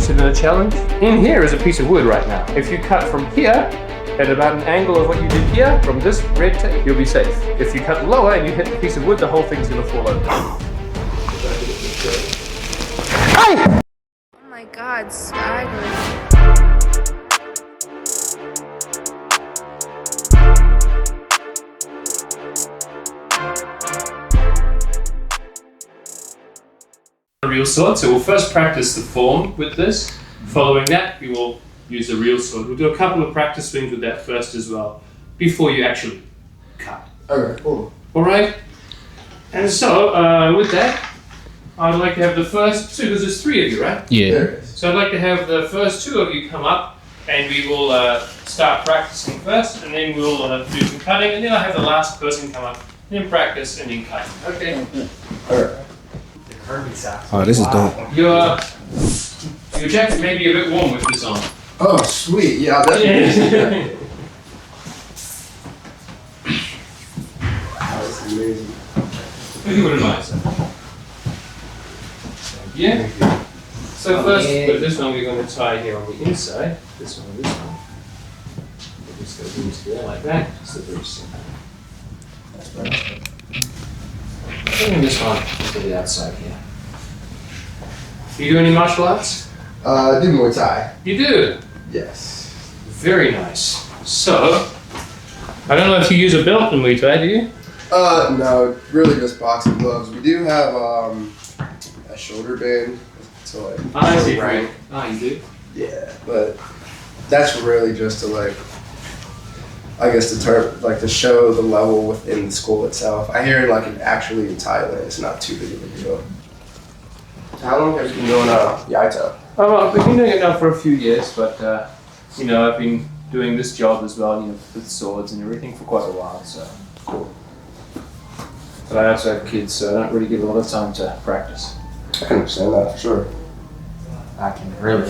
interested in a challenge? In here is a piece of wood right now. If you cut from here, at about an angle of what you did here, from this red tape, you'll be safe. If you cut lower and you hit the piece of wood, the whole thing's gonna fall over. Oh my God, staggering. A real sword, so we'll first practice the form with this. Following that, we will use a real sword. We'll do a couple of practice swings with that first as well, before you actually cut. Okay, cool. Alright? And so, with that, I'd like to have the first two, because there's three of you, right? There Yeah. it is. So I'd like to have the first two of you come up, and we will start practicing first, and then we'll do some cutting, and then I'll have the last person come up, then practice, and then cut. Okay? Alright. Oh, this is dope. Your jacket may be a bit warm with this on. Oh, sweet. Yeah, I'll definitely see that. Oh, this is amazing. If you wouldn't mind, sir. Yeah. So first, with this one, we're going to tie here on the inside. This one and this one. We'll just go these together like that. Just a very simple. And this one to the outside here. You do any martial arts? I do Muay Thai. You do. Yes. Very nice. So, I don't know if you use a belt in Muay Thai, do you? No, really just boxing gloves. We do have a shoulder band, so like. I see. Right. You do. Yeah, but that's really just to like, I guess to show the level within the school itself. I hear like actually in Thailand, it's not too big of a deal. How long have you been doing Yaito? Oh, I've been doing it now for a few years, but I've been doing this job as well, with swords and everything for quite a while. So cool. But I also have kids, so I don't really get a lot of time to practice. I can understand that for sure. I can really.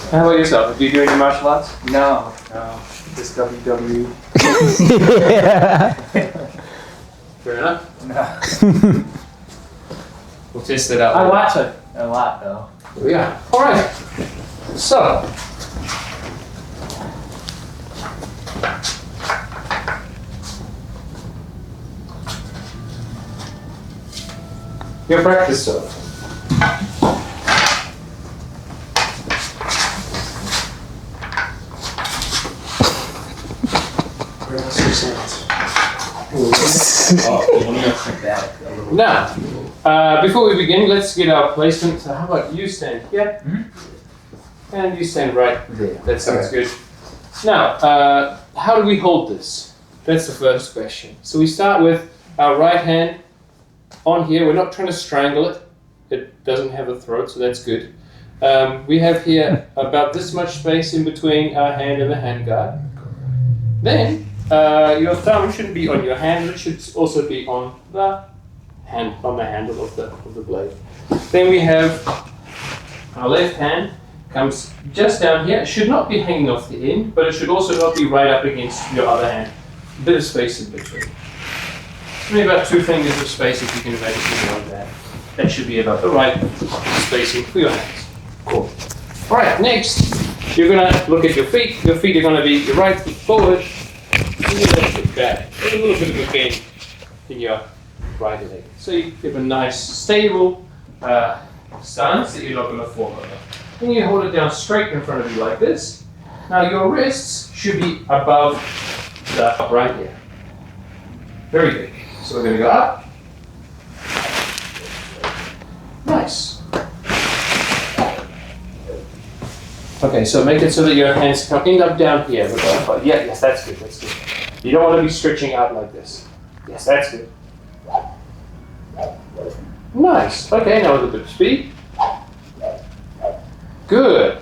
How about yourself? Do you do any martial arts? No, just WWE. Fair enough. No. We'll test that out. I later. watch it a lot though. Yeah. All right. So. Your practice sword. Now, before we begin, let's get our placement. So how about you stand here? And you stand right there. That sounds good. Now, how do we hold this? That's the first question. So we start with our right hand on here. We're not trying to strangle it. It doesn't have a throat, so that's good. We have here about this much space in between our hand and the handguard. Then, your thumb shouldn't be on your hand, it should also be on the handle of the blade. Then we have our left hand comes just down here. It should not be hanging off the end, but it should also not be right up against your other hand. A bit of space in between. Maybe about 2 fingers of space if you can imagine something like that. That should be about the right spacing for your hands. Cool. Alright, next you're going to look at your feet. Your feet are going to be your right foot forward and your left foot back. There's a little bit of a bend in your right leg. So you have a nice stable stance that you're not going to fall over. Then you hold it down straight in front of you like this. Now your wrists should be above the right here. Very good. So we're going to go up. Nice. Okay, so make it so that your hands end up down here. Yes, that's good, that's good. You don't want to be stretching out like this. Yes, that's good. Nice. Okay, now with a bit of speed. Good.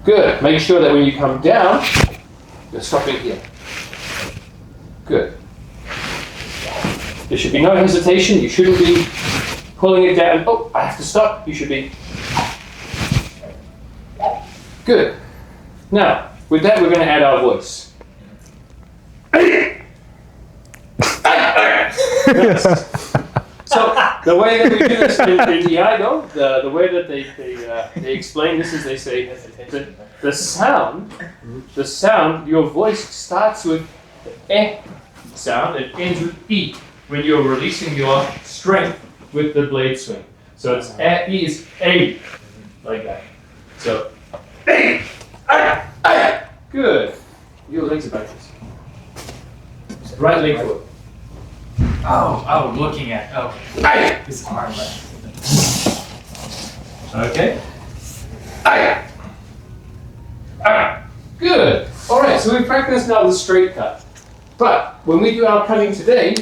Good. Make sure that when you come down, you're stopping here. Good. There should be no hesitation. You shouldn't be pulling it down. Oh, I have to stop. You should be. Good. Now, with that, we're going to add our voice. So the way that we do this in Iago, the way that they explain this is they say the sound, your voice starts with the eh sound and ends with e when you're releasing your strength with the blade swing. So it's e is a, like that. So good. Your legs are back. Right leg forward. Oh, looking at. Oh. His arm. Okay. Good. Alright, so we practiced now the straight cut. But when we do our cutting today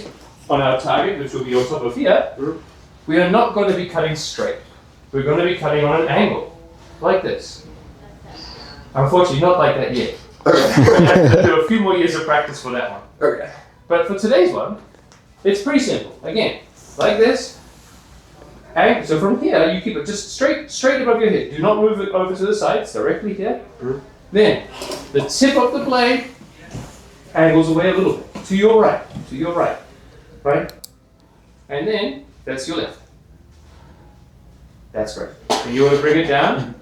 on our target, which will be on top of here, we are not going to be cutting straight. We're going to be cutting on an angle. Like this. Unfortunately, not like that yet. Okay. We have to do a few more years of practice for that one. Okay. But for today's one, it's pretty simple. Again, like this. And so from here, you keep it just straight above your head. Do not move it over to the sides, directly here. Then, the tip of the blade angles away a little bit. To your right. Right? And then, that's your left. That's great. And you want to bring it down,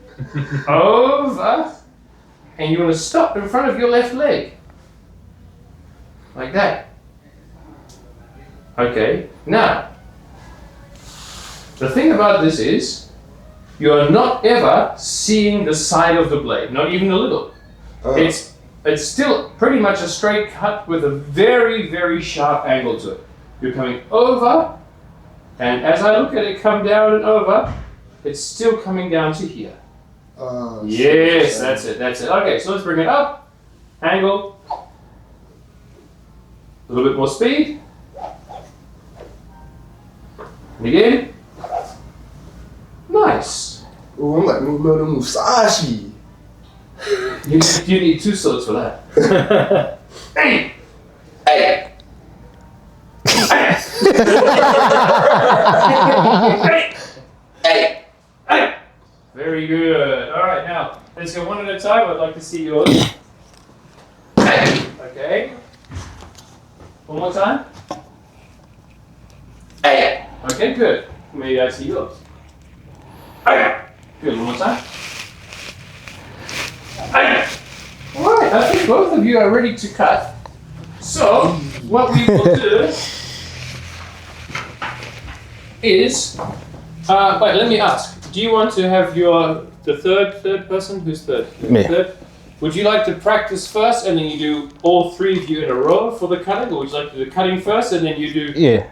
over, and you want to stop in front of your left leg. Like that. Okay, now, the thing about this is, you are not ever seeing the side of the blade, not even a little. It's still pretty much a straight cut with a very, very sharp angle to it. You're coming over, and as I look at it come down and over, it's still coming down to here. Yes, that's it. Okay, so let's bring it up, angle, a little bit more speed. And again. Nice. Oh, I'm like Mumoto Musashi. You need two swords for that. Hey! Very good. All right, now let's go one at a time. I'd like to see yours. Okay. One more time. Okay, good. Maybe I see yours. Good, one more time. Alright, I think both of you are ready to cut. So, what we will do is, wait, let me ask. Do you want to have the third person? Who's third? Me. Third? Would you like to practice first and then you do all three of you in a row for the cutting? Or would you like to do the cutting first and then you do... Yeah.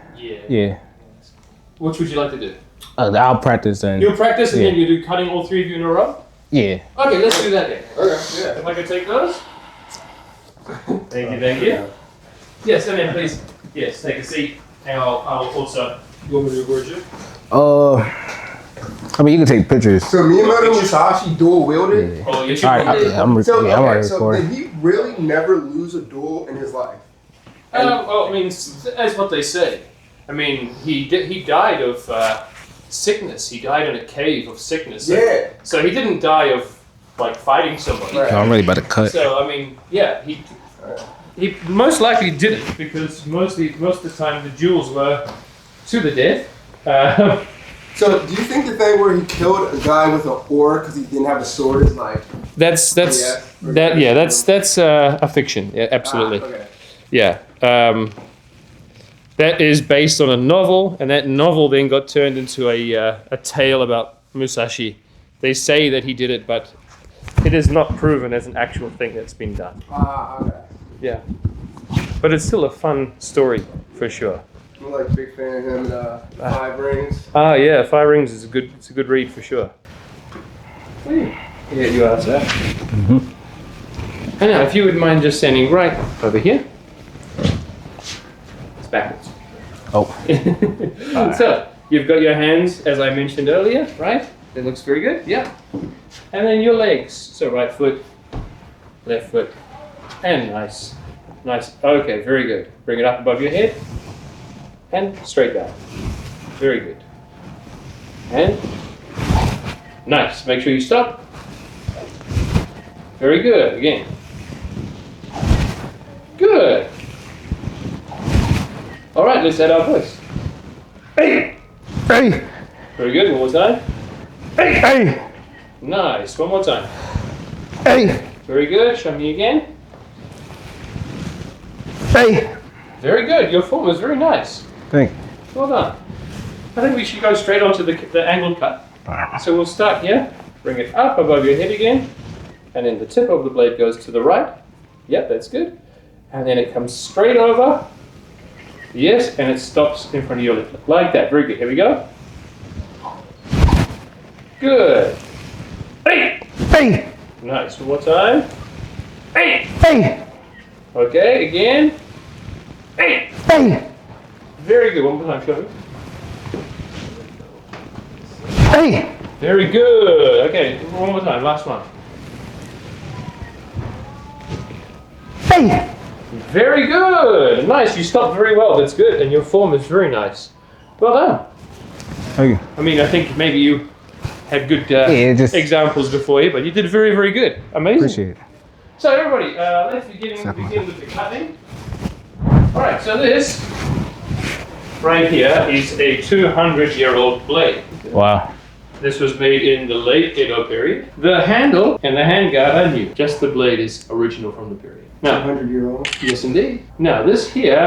Which would you like to do? I'll practice then. You'll practice and then you do cutting all three of you in a row? Yeah. Okay, let's do that then. Okay, yeah. If I could take those. Thank you. Yes, and then please, yes, take a seat. And I'll also... You want me to record you? I mean, you can take pictures. So Miyamoto Musashi dual wielded? Yeah. Oh, yes, All right, I'm already So recording. did he really never lose a duel in his life? Well, I mean, that's what they say. I mean, he died of sickness. He died in a cave of sickness. Yeah. So he didn't die of like fighting somebody. Right. No, I'm really about to cut. So I mean, yeah, he most likely didn't because most of the time the duels were to the death. So do you think the thing where he killed a guy with an oar because he didn't have a sword is like? That's a fiction. Yeah, absolutely. Okay. Yeah. That is based on a novel, and that novel then got turned into a tale about Musashi. They say that he did it, but it is not proven as an actual thing that's been done. Okay. Yeah. But it's still a fun story, for sure. I'm like a big fan of him and Five Rings. Ah, yeah, Five Rings is a good read, for sure. Yeah, you asked that. Mm-hmm. And now, if you would mind just standing right over here. It's backwards. Oh. So, you've got your hands, as I mentioned earlier, right? That looks very good, yeah. And then your legs. So right foot, left foot, and nice. Okay, very good. Bring it up above your head, and straight back. Very good. And nice. Make sure you stop. Very good. Again. Good. All right, let's add our voice. Hey! Hey! Very good, one more time. Hey! Nice, one more time. Hey! Very good, show me again. Hey! Very good, your form is very nice. Thank you. Well done. I think we should go straight onto the angled cut. So we'll start here, bring it up above your head again, and then the tip of the blade goes to the right. Yep, that's good. And then it comes straight over. Yes, and it stops in front of your lip. Like that, very good. Here we go. Good. Hey! Hey! Nice, one more time. Hey! Hey! Okay, again. Hey! Hey! Very good, one more time, show me. Hey! Very good. Okay, one more time, last one. Hey! Very good. Nice, you stopped very well. That's good, and your form is very nice. Well done. Thank you. I mean, I think maybe you had good examples before you, but you did very, very good. Amazing. Appreciate it. So everybody, let's begin with the cutting. All right, so this right here is a 200-year-old blade. Wow. This was made in the late Edo period. The handle and the handguard are new. Just the blade is original from the period. Now, 100-year-old. yes, indeed. Now, this here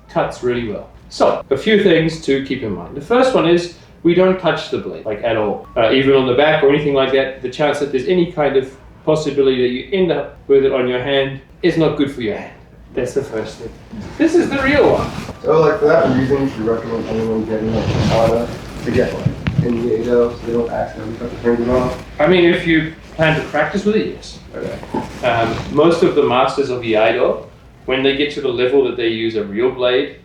cuts really well. So, a few things to keep in mind. The first one is we don't touch the blade, like at all. Even on the back or anything like that, the chance that there's any kind of possibility that you end up with it on your hand is not good for your hand. That's the first thing. This is the real one. So like for that reason, you recommend anyone getting like a katana to get like in the Edo so they don't accidentally cut the fingers off? I mean, if you plan to practice with it, yes. Okay. Most of the masters of Iaido, when they get to the level that they use a real blade,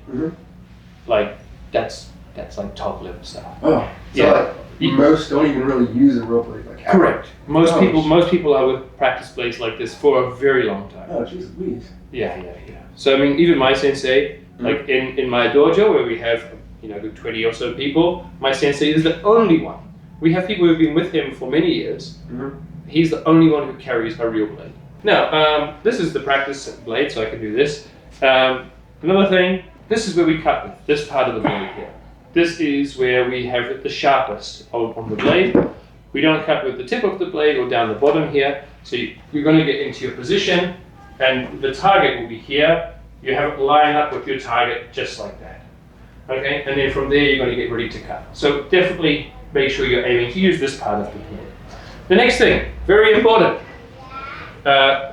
like that's like top level stuff. Oh, so Yeah. like most don't even really use a real blade like ever. Correct. Most people are with practice blades like this for a very long time. Oh, jeez Louise. Yeah. So I mean, even my sensei, like in my dojo where we have good 20 or so people, my sensei is the only one. We have people who've been with him for many years. He's the only one who carries a real blade. Now, this is the practice blade, so I can do this. Another thing, this is where we cut with, this part of the blade here. This is where we have it the sharpest on the blade. We don't cut with the tip of the blade or down the bottom here. So you're going to get into your position, and the target will be here. You have it line up with your target just like that. Okay, and then from there you're going to get ready to cut. So definitely make sure you're aiming to use this part of the blade. The next thing, very important.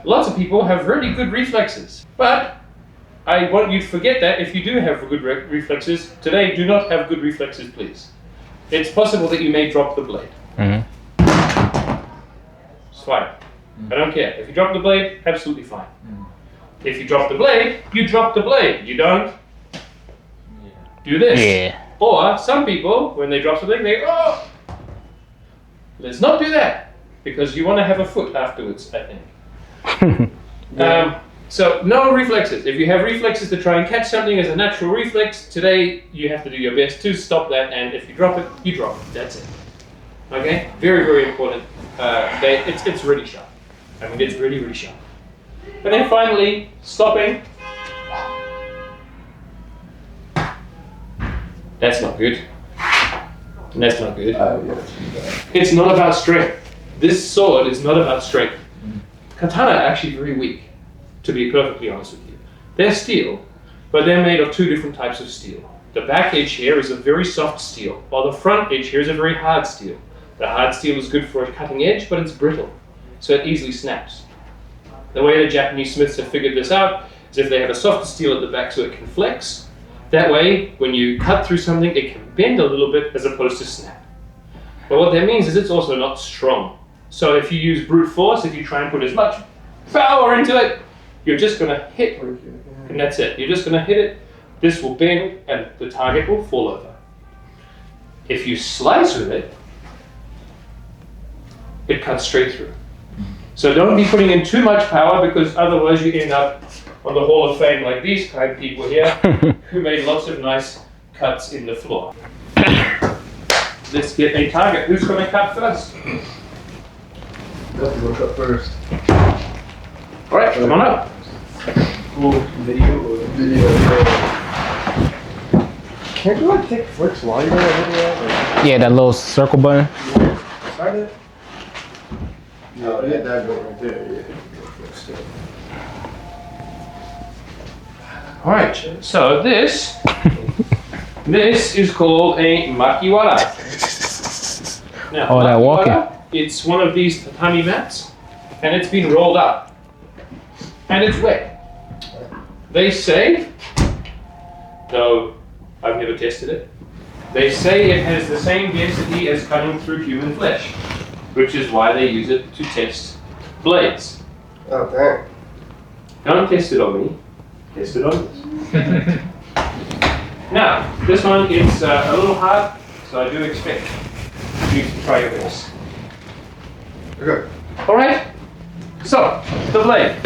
Lots of people have really good reflexes, but I want you to forget that if you do have good reflexes, today do not have good reflexes, please. It's possible that you may drop the blade. It's fine. I don't care. If you drop the blade, absolutely fine. If you drop the blade, you drop the blade. You don't do this. Yeah. Or some people, when they drop something, they go, oh! Let's not do that, because you want to have a foot afterwards, I think. So no reflexes. If you have reflexes to try and catch something as a natural reflex, today you have to do your best to stop that, and if you drop it, you drop it. That's it. Okay? Very, very important. It's really sharp. I mean, it's really, really sharp. And then finally, stopping. That's not good. That's not good. It's not about strength. This sword is not about strength. Katana are actually very weak, to be perfectly honest with you. They're steel, but they're made of two different types of steel. The back edge here is a very soft steel, while the front edge here is a very hard steel. The hard steel is good for a cutting edge, but it's brittle, so it easily snaps. The way the Japanese smiths have figured this out is if they have a softer steel at the back so it can flex, that way, when you cut through something, it can bend a little bit as opposed to snap. But what that means is it's also not strong. So if you use brute force, if you try and put as much power into it, you're just going to hit, and that's it. You're just going to hit it, this will bend, and the target will fall over. If you slice with it, it cuts straight through. So don't be putting in too much power, because otherwise you end up on the Hall of Fame like these kind of people here, who made lots of nice cuts in the floor. Let's get a target. Who's going to cut first? Let's go cut first. All right, come on up. Cool video. Can't you like take flicks while you're doing a video? Yeah, that little circle button. Start it. No, hit that button right there. Yeah. All right. So this is called a makiwara. Now, Oh, that walking. makiwara, it's one of these tatami mats, and it's been rolled up, and it's wet. They say, though I've never tested it, they say it has the same density as cutting through human flesh, which is why they use it to test blades. Oh, dang. Don't test it on me, test it on this. Now, this one is a little hard, so I do expect you to try your best. Okay. Alright? So, the blade.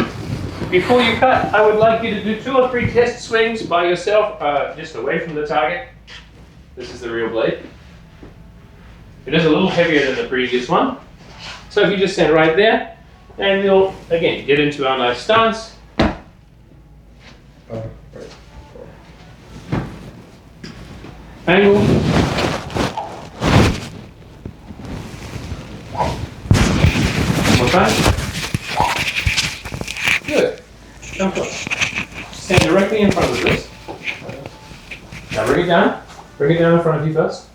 Before you cut, I would like you to do 2 or 3 test swings by yourself, just away from the target. This is the real blade. It is a little heavier than the previous one. So if you just stand right there, and we'll, again, get into our nice stance. Angle. One more time. Good. Come close. Stand directly in front of the wrist. Now bring it down. Bring it down in front of you first.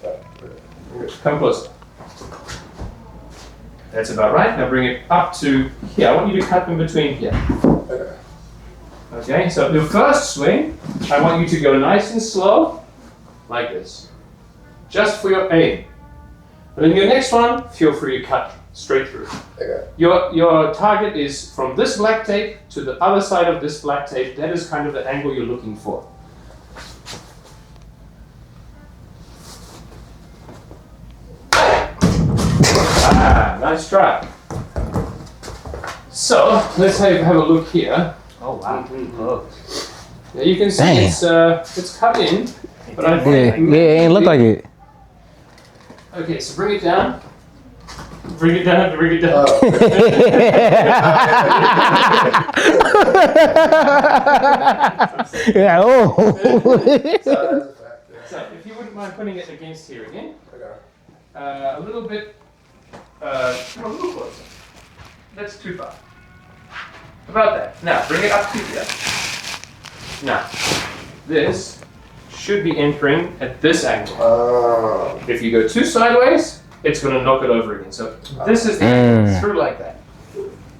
Come closer. That's about right. Now bring it up to here. I want you to cut in between here. Okay, so your first swing, I want you to go nice and slow, like this. Just for your aim. And then your next one, feel free to cut straight through. Okay. Your target is from this black tape to the other side of this black tape. That is kind of the angle you're looking for. Ah, nice try. So, let's have a look here. Oh wow. Now you can see Dang. it's cut in, but I Yeah, think yeah, it ain't look like it. Okay, so bring it down. Bring it down, bring it down. Yeah, oh. So, if you wouldn't mind putting it against here again. Okay. A little bit, a little closer. That's too far. About that. Now, bring it up to here. Now, this should be entering at this angle. Oh. If you go too sideways, it's going to knock it over again. So this is through like that.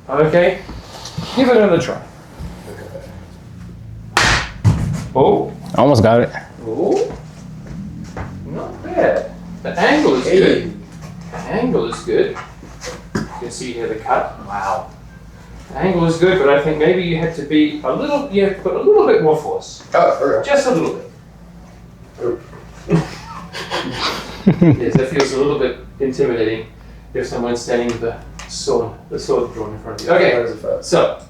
Okay? Give it another try. Oh. Almost got it. Oh. Not bad. The angle is good. The angle is good. You can see here the cut. Wow. The angle is good, but I think maybe you had to be a little, you have to put a little bit more force. Oh, okay. Just a little bit. Yes, that feels a little bit intimidating if someone's standing with the sword drawn in front of you. Okay, That is a fact. so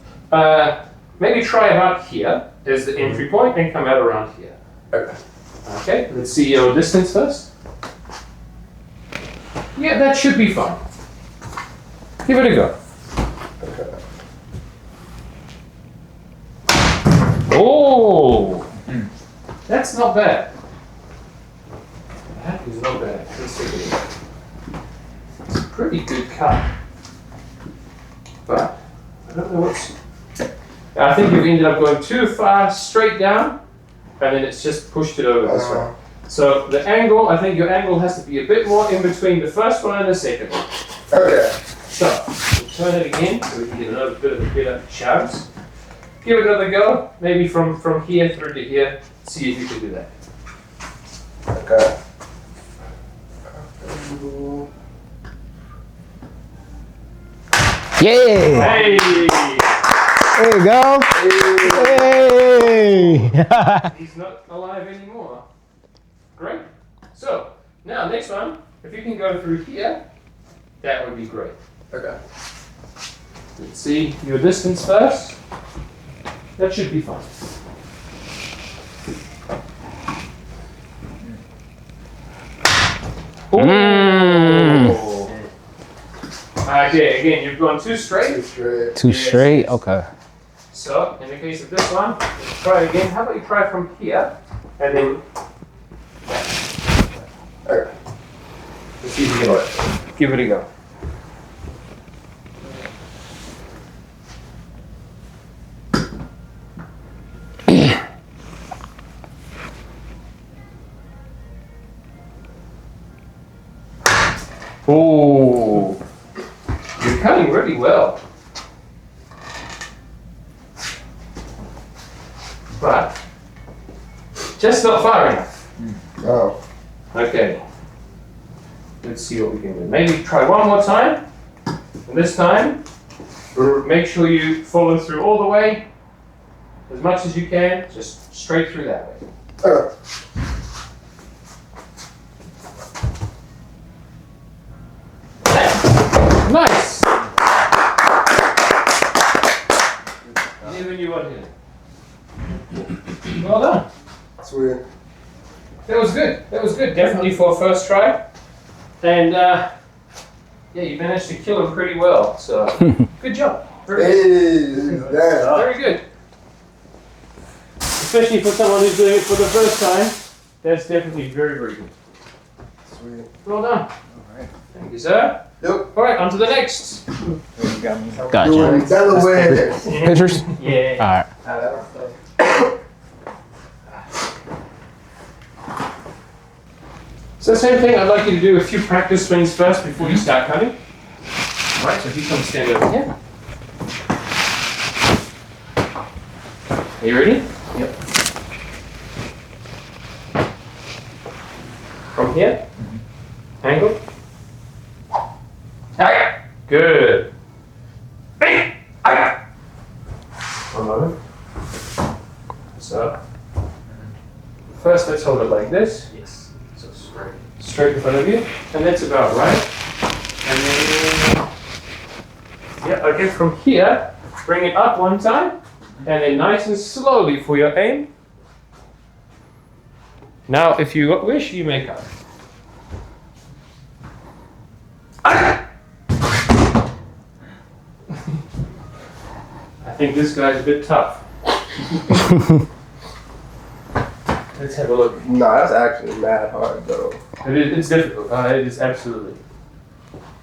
maybe try about here as the entry point and come out around here. Okay. Okay, let's see your distance first. Yeah, that should be fine. Give it a go. Okay. Oh, that's not bad. That is not bad. Let's take a look. It's a pretty good cut. But I don't know what's. I think you've ended up going too far straight down, and then it's just pushed it over this way. So the angle, I think your angle has to be a bit more in between the first one and the second one. Okay. So we'll turn it again so we can get another bit of a better chance. Give it another go, maybe from here through to here. See if you can do that. Okay. Yeah. Hey! There you go. Hey. He's not alive anymore. Great. So, now next one, if you can go through here, that would be great. Okay. Let's see your distance first. That should be fine. Okay, again, you've gone too straight. Straight. Too straight? Okay. So, in the case of this one, let's try again. How about you try from here, and then Let's see if we can give it a go. Oh, you're cutting really well. But just not far enough. Oh. Okay. Let's see what we can do. Maybe try one more time. And this time, make sure you follow through all the way. As much as you can, just straight through that way. Nice! Never knew what hit it. Well done. Sweet. That was good. That was good. Definitely for a first try. And yeah, you managed to kill him pretty well. So good job. Very good. Very good. Especially for someone who's doing it for the first time. That's definitely very, very good. Sweet. Well done. All right. Thank you, sir. Yep. All right, on to the next. Gotcha. Doing Delaware. Pictures? Yeah. Alright. So same thing, I'd like you to do a few practice swings first before you start cutting. All right, so if you come stand over here. Are you ready? Yep. From here. Angle. Good. One moment. So, first let's hold it like this. Yes. So straight. Straight in front of you, and that's about right. And then, yeah, okay, from here, bring it up one time, and then nice and slowly for your aim. Now, if you wish, you may cut. I think this guy's a bit tough. Let's have a look. Nah, that's actually mad hard though. It's difficult. It is absolutely.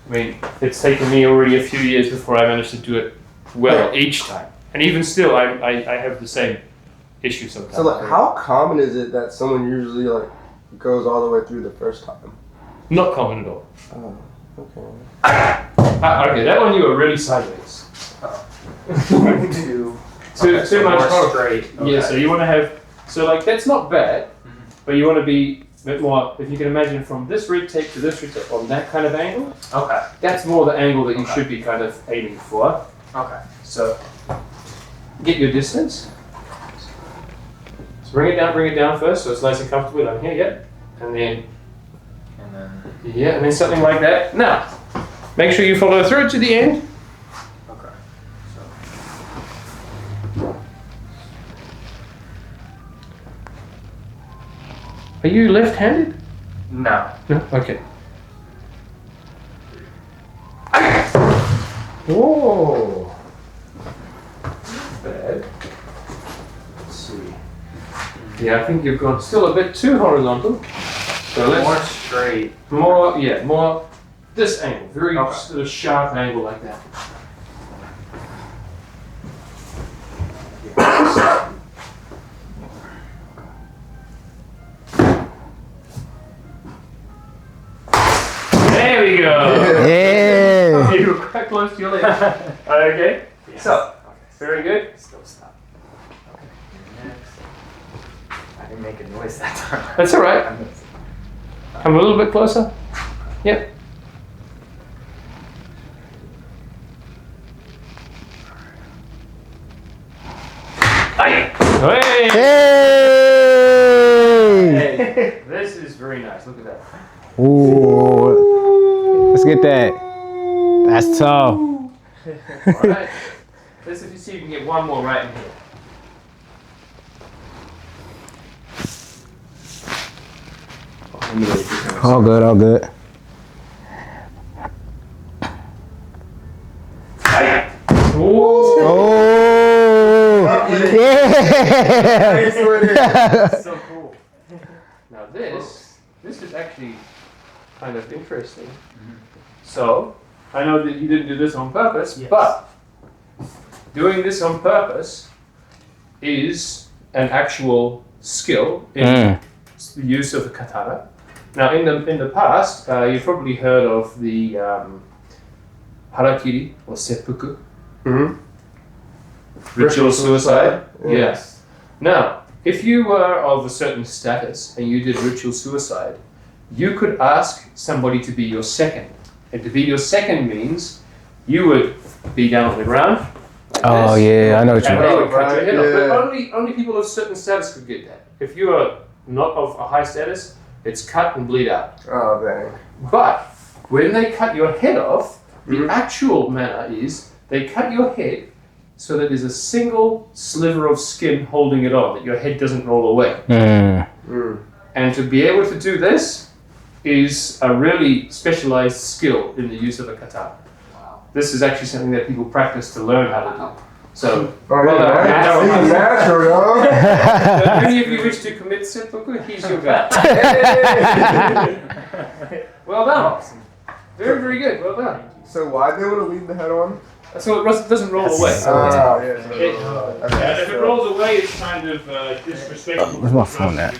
I mean, it's taken me already a few years before I managed to do it well each time. And even still, I have the same issue sometimes. So like, how common is it that someone usually like goes all the way through the first time? Not common at all. Oh, okay. Okay, that one you were really sideways. Two. Too much more straight. Yeah, so you want to have, so like that's not bad, but you want to be a bit more, if you can imagine from this rib tape to this rib tape on that kind of angle, Okay. that's more the angle that you should be kind of aiming for. Okay. So get your distance. So bring it down first so it's nice and comfortable down here, yeah. And then, yeah, and then something like that. Now, make sure you follow through to the end. Okay. Are you left-handed? No. No? Okay. Whoa. Bad. Let's see. Yeah, I think you've gone still a bit too horizontal. So let's More straight. more this angle, very Okay. sort of sharp angle like that. There we go. Yeah. You were quite close to your leg. Okay. Yes. So, very good. Still stop. Okay. Next. I didn't make a noise that time. That's all right. Come a little bit closer. Yep. Hey! Hey. Hey! This is very nice. Look at that. Ooh. Let's get that. That's tough. All right. Let's see if you can get one more right in here. All good, all good. Ooh. Oh. Yeah. So cool. Now this is actually kind of interesting. So, I know that you didn't do this on purpose, but doing this on purpose is an actual skill in the use of the katana. Now, in the past, you've probably heard of the harakiri or seppuku, ritual suicide. Yes. Now, if you were of a certain status and you did ritual suicide, you could ask somebody to be your second. And to be your second means you would be down on the ground. Like Oh, this, yeah, I know what you and mean. they would cut your head off. Yeah. But only people of certain status could get that. If you are not of a high status, it's cut and bleed out. Oh, dang. But when they cut your head off, the actual manner is they cut your head so that there's a single sliver of skin holding it on, that your head doesn't roll away. And to be able to do this is a really specialized skill in the use of a katana. This is actually something that people practice to learn how to do. So, well done. Natural, yo. If any of you wish to commit seppuku, he's your guy. Well done. Very, very good. Well done. So why they want to leave the head on? So it doesn't roll away. Oh, yeah. If it rolls away, it's kind of disrespectful. Where's my phone at?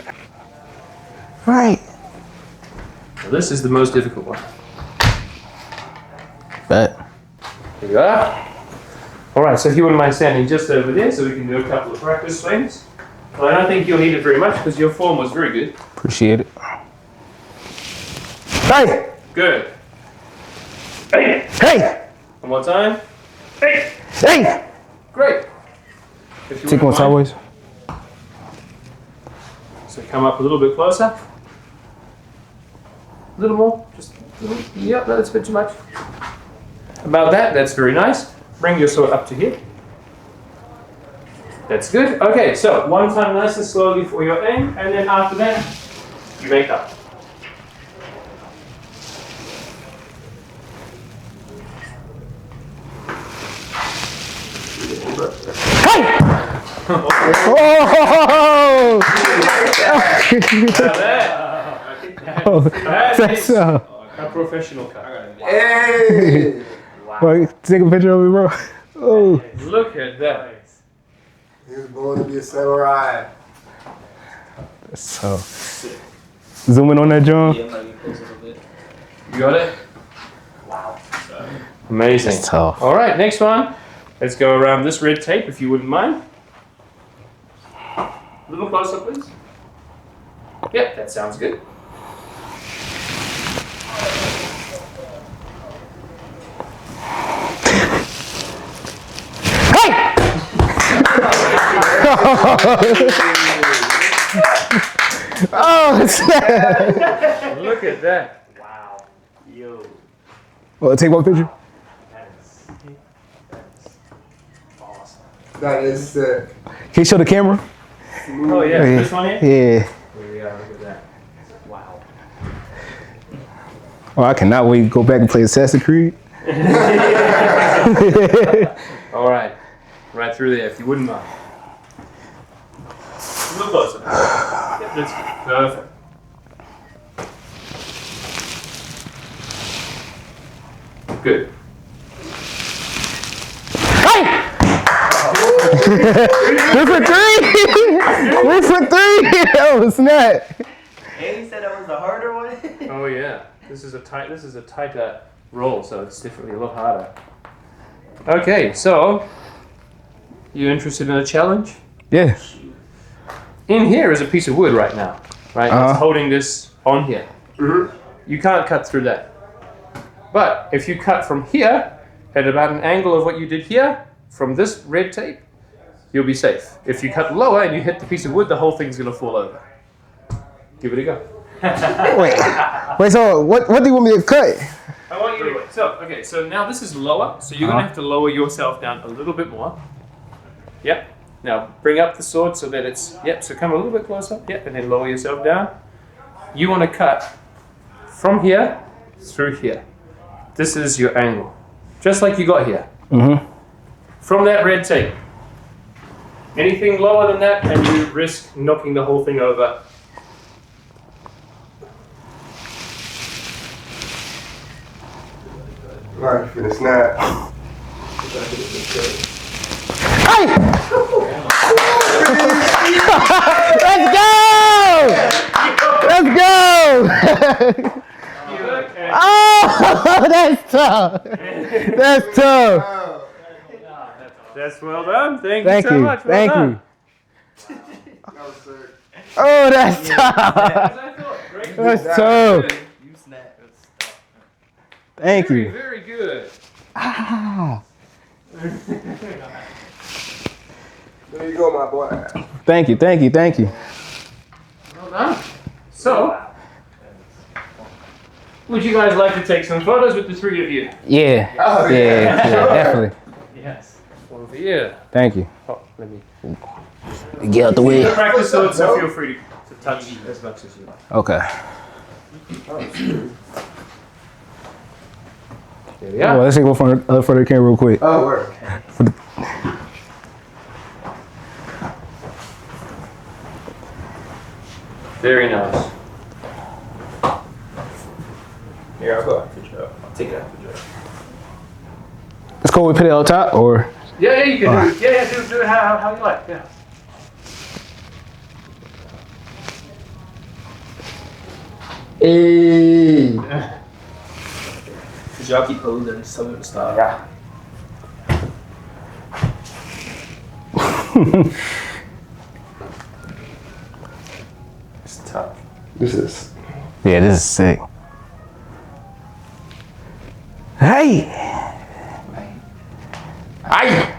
Right. Well, this is the most difficult one. Bet. Here you are. Alright, so if you wouldn't mind standing just over there so we can do a couple of practice swings. Well, I don't think you'll need it very much because your form was very good. Appreciate it. Hey! Good. Hey! Hey! One more time. Hey! Hey! Great. If you Take wouldn't one mind. sideways. So come up a little bit closer. A little more. Just a little. Yep, no, that's a bit too much. About that, that's very nice. Bring your sword up to here. That's good. Okay, so one time nice and slowly for your aim, and then after that, you make up. Oh! Now that That's is a professional cut. Hey! Well, take a picture of me, bro. Oh. Look at that. He was born to be a samurai. So, zoom in on that, John. You got it? Wow. Amazing. That's tough. All right, next one. Let's go around this red tape, if you wouldn't mind. A little closer, please. Yep, that sounds good. Oh, snap. Look at that. Wow. Yo. Well, take one picture. That is awesome. That is sick. Can you show the camera? Oh yeah, Yeah. this one here? Yeah. Here we are, look at that. Wow. Oh, I cannot wait to go back and play Assassin's Creed. All right, right through there, if you wouldn't mind. A little closer. Yep, that's perfect. Good. We're for three! We're for three! Oh, snap. And he said that was the harder one? Oh yeah, this is a tighter roll, so it's definitely a lot harder. Okay, so you interested in a challenge? Yeah. In here is a piece of wood right now, right? It's holding this on here. You can't cut through that. But if you cut from here at about an angle of what you did here, from this red tape, you'll be safe. If you cut lower and you hit the piece of wood, the whole thing's gonna fall over. Give it a go. Wait, so what do you want me to cut? I want you to, so now this is lower, so you're gonna have to lower yourself down a little bit more. Yep. Now bring up the sword so that it's, so come a little bit closer, and then lower yourself down. You wanna cut from here through here. This is your angle. Just like you got here. From that red tape. Anything lower than that and you risk knocking the whole thing over. Alright, finna snap. Hey! Let's go! Let's go! Oh, that's tough. That's tough. That's well done. Thank Thank you so you. much. Well Thank done. you. Oh, that's tough. That's tough. You snap. Thank Very, you. very good. Ah. There you go, my boy. Thank you. Thank you. Thank you. Well done. So, would you guys like to take some photos with the three of you? Yeah. Oh, Yeah, definitely. Yes. One for you. Thank you. Oh, let me. Get out the way. Practice swords, so feel free to touch as much as you like. Okay. There we Oh, are. let's take one for the camera real quick. Oh, word. Very nice. Here, I'll go after Joe. I'll take it after Joe. It's cool. We put it on top, or Yeah, you can do it. Yeah, do it how you like. Yeah. Hey. Could y'all keep holding and some of the stuff? Yeah. It's tough. This is. yeah, this is sick. Hey. Hey.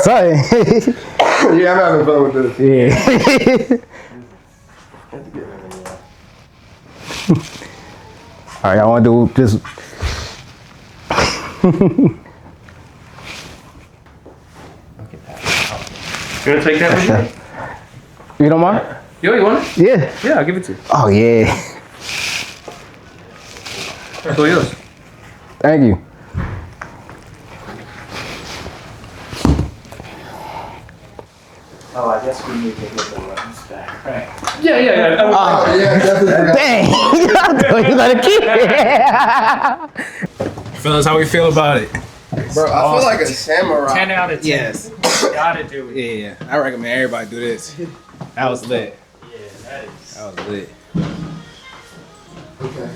Sorry. Yeah, I'm having fun with this. Yeah. All right, I want to do this. You want to take that with you? You don't mind? Yo, you want it? Yeah. Yeah, I'll give it to you. Oh yeah. It's all yours. Thank you. Oh, I guess we need to get the buttons back, right? Yeah. Oh, yeah, definitely forgot. Dang. I thought you let it keep it. Fellas, how we feel about it? Bro, I feel like a samurai. 10 out of 10. Yes. Gotta do it. Yeah, I recommend everybody do this. That was lit. Yeah, that is. That was lit. Okay.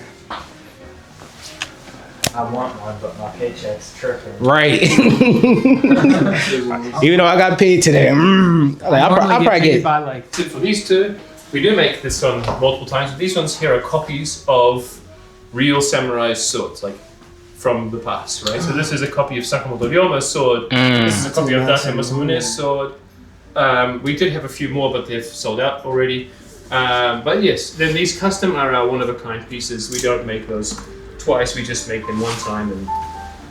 I want one, but my paycheck's tripping. Right. Even though I got paid today, I'll probably get. by like. So for these two, we do make this one multiple times. These ones here are copies of real samurai swords, like from the past, right? So this is a copy of Sakamoto Ryoma's sword. This is a copy of Date Masamune's sword. We did have a few more, but they've sold out already. But yes, then these custom are our one-of-a-kind pieces. We don't make those twice. We just make them one time, and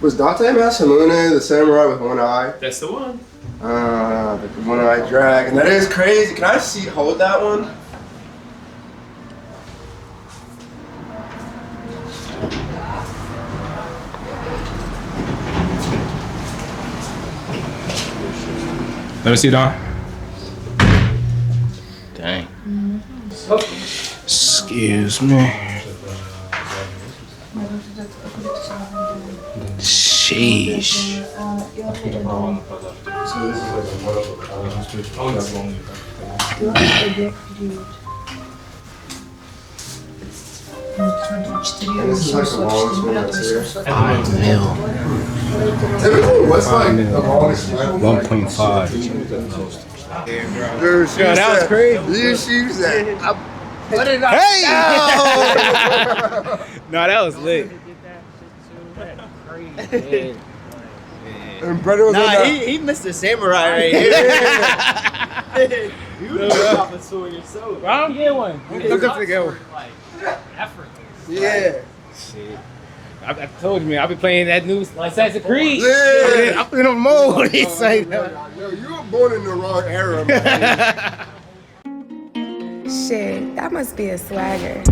Was Date Masamune the samurai with one eye? that's the one. The one-eyed dragon. That is crazy. Can I hold that one? Let me see, Don. Dang. Excuse me. Sheesh. And this is like the longest one that's here. 5 mil. Typically, what's like the longest one? 1.5. Dude, Yo, that was crazy. You shoes that. Hey! No, that was lit. And brother was like, he Mr. Samurai right here. You would have dropped a sword yourself. I don't get one. I'm definitely get one. Like, effortless. yeah. Shit. I told you, man, I've been playing that new Assassin's Creed. Yeah. I'm in a mode. It's like, Yo, you were born in the wrong era, man. Shit, that must be a swagger.